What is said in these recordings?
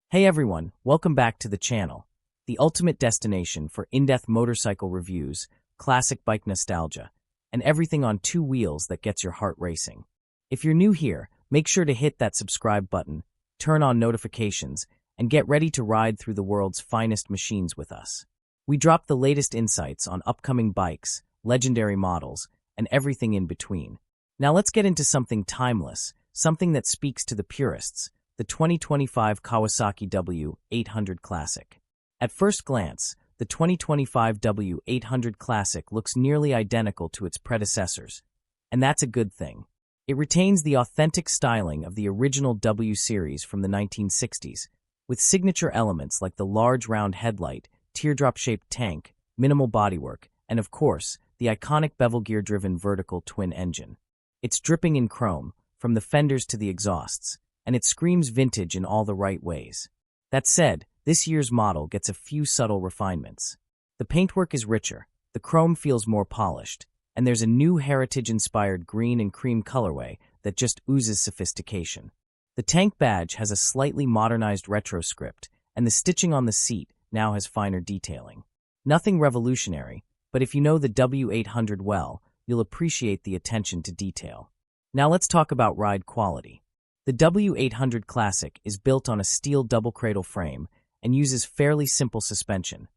Hey everyone, welcome back to the channel, the ultimate destination for in-depth motorcycle reviews, classic bike nostalgia, and everything on two wheels that gets your heart racing. If you're new here, make sure to hit that subscribe button, turn on notifications, and get ready to ride through the world's finest machines with us. We drop the latest insights on upcoming bikes, legendary models, and everything in between. Now let's get into something timeless, something that speaks to the purists, the 2025 Kawasaki W800 Classic. At first glance, the 2025 W800 Classic looks nearly identical to its predecessors, and that's a good thing. It retains the authentic styling of the original W series from the 1960s, with signature elements like the large round headlight, teardrop-shaped tank, minimal bodywork, and of course, the iconic bevel-gear-driven vertical twin engine. It's dripping in chrome, from the fenders to the exhausts, and it screams vintage in all the right ways. That said, this year's model gets a few subtle refinements. The paintwork is richer, the chrome feels more polished, and there's a new heritage-inspired green and cream colorway that just oozes sophistication. The tank badge has a slightly modernized retro script, and the stitching on the seat now has finer detailing. Nothing revolutionary, but if you know the W800 well, you'll appreciate the attention to detail. Now let's talk about ride quality. The W800 Classic is built on a steel double-cradle frame and uses fairly simple suspension,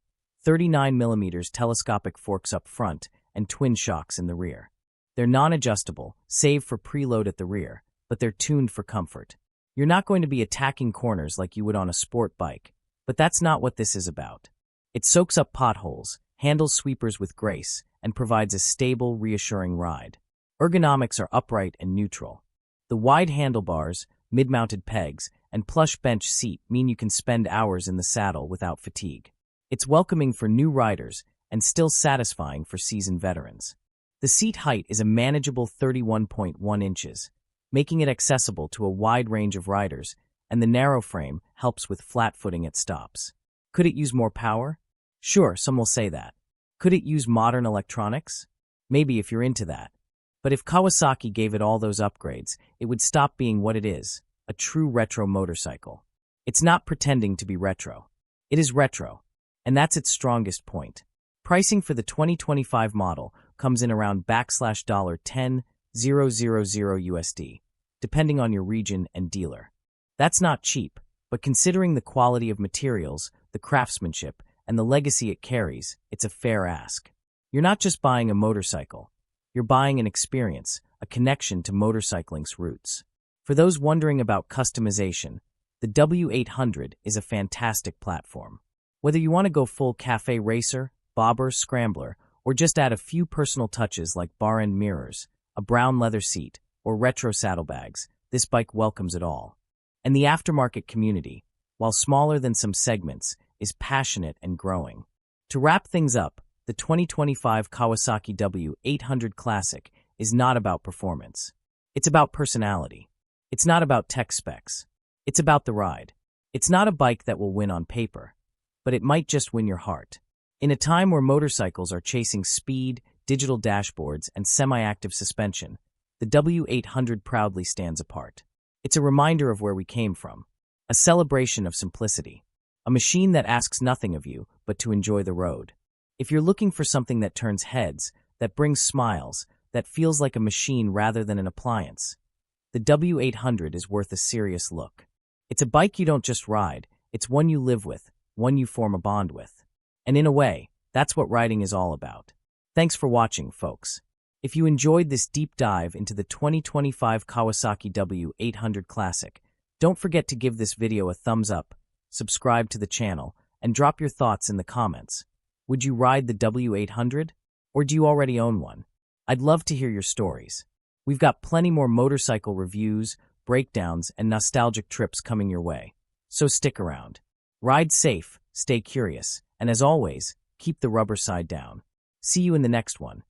39mm telescopic forks up front and twin shocks in the rear. They're non-adjustable, save for preload at the rear, but they're tuned for comfort. You're not going to be attacking corners like you would on a sport bike, but that's not what this is about. It soaks up potholes, handles sweepers with grace, and provides a stable, reassuring ride. Ergonomics are upright and neutral. The wide handlebars, mid-mounted pegs, and plush bench seat mean you can spend hours in the saddle without fatigue. It's welcoming for new riders and still satisfying for seasoned veterans. The seat height is a manageable 31.1 inches, making it accessible to a wide range of riders, and the narrow frame helps with flat footing at stops. Could it use more power? Sure, some will say that. Could it use modern electronics? Maybe if you're into that. But if Kawasaki gave it all those upgrades, it would stop being what it is, a true retro motorcycle. It's not pretending to be retro. It is retro, and that's its strongest point. Pricing for the 2025 model comes in around $10,000 USD, depending on your region and dealer. That's not cheap, but considering the quality of materials, the craftsmanship, and the legacy it carries, it's a fair ask. You're not just buying a motorcycle. You're buying an experience, a connection to motorcycling's roots. For those wondering about customization, the W800 is a fantastic platform. Whether you want to go full cafe racer, bobber, scrambler, or just add a few personal touches like bar-end mirrors, a brown leather seat, or retro saddlebags, this bike welcomes it all. And the aftermarket community, while smaller than some segments, is passionate and growing. To wrap things up, the 2025 Kawasaki W800 Classic is not about performance. It's about personality. It's not about tech specs. It's about the ride. It's not a bike that will win on paper, but it might just win your heart. In a time where motorcycles are chasing speed, digital dashboards, and semi-active suspension, the W800 proudly stands apart. It's a reminder of where we came from, a celebration of simplicity, a machine that asks nothing of you but to enjoy the road. If you're looking for something that turns heads, that brings smiles, that feels like a machine rather than an appliance, the W800 is worth a serious look. It's a bike you don't just ride, it's one you live with, one you form a bond with. And in a way, that's what riding is all about. Thanks for watching, folks. If you enjoyed this deep dive into the 2025 Kawasaki W800 Classic, don't forget to give this video a thumbs up, subscribe to the channel, and drop your thoughts in the comments. Would you ride the W800? Or do you already own one? I'd love to hear your stories. We've got plenty more motorcycle reviews, breakdowns, and nostalgic trips coming your way. So stick around. Ride safe, stay curious, and as always, keep the rubber side down. See you in the next one.